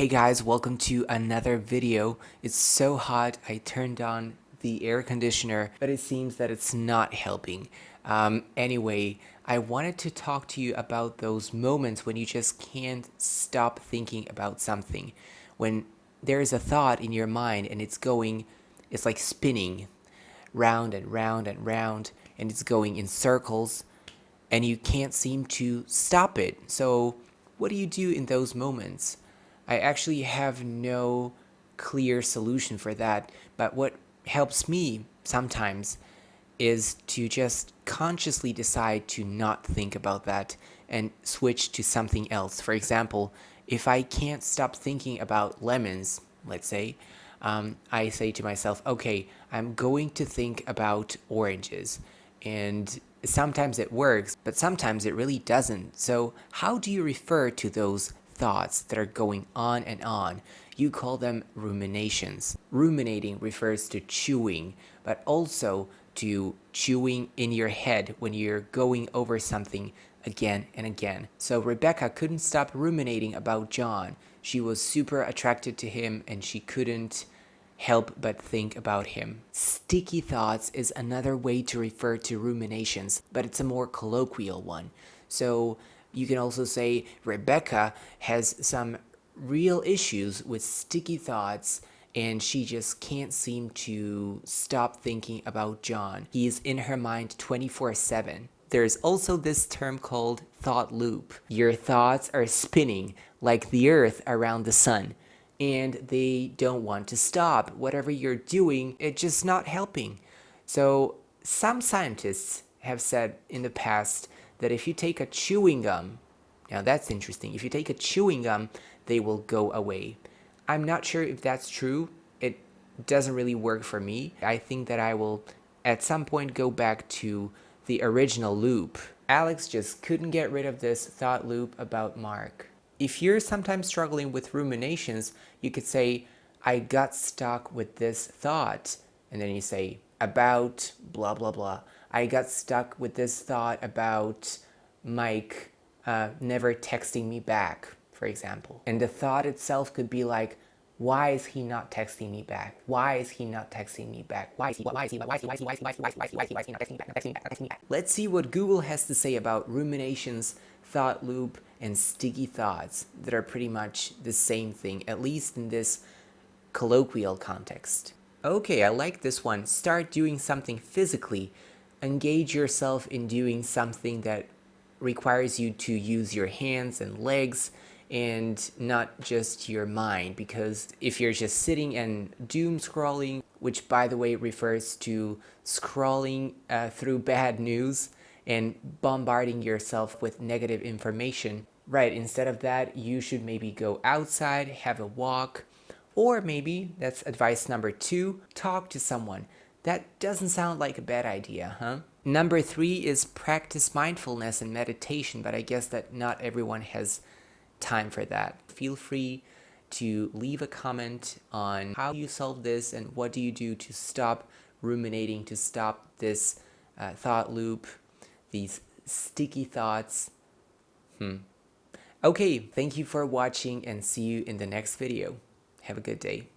Hey guys, welcome to another video. It's so hot, I turned on the air conditioner, but it seems that it's not helping. Anyway, I wanted to talk to you about those moments when you just can't stop thinking about something. When there is a thought in your mind and it's like spinning round and round and round, and it's going in circles, and you can't seem to stop it. So, what do you do in those moments? I actually have no clear solution for that, but what helps me sometimes is to just consciously decide to not think about that and switch to something else. For example, if I can't stop thinking about lemons, let's say, I say to myself, okay, I'm going to think about oranges. And sometimes it works, but sometimes it really doesn't. So how do you refer to those thoughts that are going on and on? You call them ruminations. Ruminating refers to chewing, but also to chewing in your head when you're going over something again and again. So Rebecca couldn't stop ruminating about John. She was super attracted to him and she couldn't help but think about him. Sticky thoughts is another way to refer to ruminations, but it's a more colloquial one. So you can also say Rebecca has some real issues with sticky thoughts and she just can't seem to stop thinking about John. He is in her mind 24/7. There's also this term called thought loop. Your thoughts are spinning like the earth around the sun, and they don't want to stop. Whatever you're doing, it's just not helping. So some scientists have said in the past that if you take a chewing gum, now that's interesting, if you take a chewing gum, they will go away. I'm not sure if that's true. It doesn't really work for me. I think that I will at some point go back to the original loop. Alex just couldn't get rid of this thought loop about Mark. If you're sometimes struggling with ruminations, you could say, I got stuck with this thought. And then you say, about blah, blah, blah. I got stuck with this thought about Mike never texting me back, for example. And the thought itself could be like, why is he not texting me back? Why is he not texting me back? Why is he not texting me back? Let's see what Google has to say about ruminations, thought loop, and sticky thoughts that are pretty much the same thing, at least in this colloquial context. Okay, I like this one. Start doing something physically. Engage yourself in doing something that requires you to use your hands and legs and not just your mind, because if you're just sitting and doom scrolling, which by the way refers to scrolling through bad news and bombarding yourself with negative information, right, instead of that you should maybe go outside, have a walk, or maybe, that's advice number 2, talk to someone. That doesn't sound like a bad idea, huh? Number 3 is practice mindfulness and meditation, but I guess that not everyone has time for that. Feel free to leave a comment on how you solve this and what do you do to stop ruminating, to stop this thought loop, these sticky thoughts. Okay, thank you for watching and see you in the next video. Have a good day.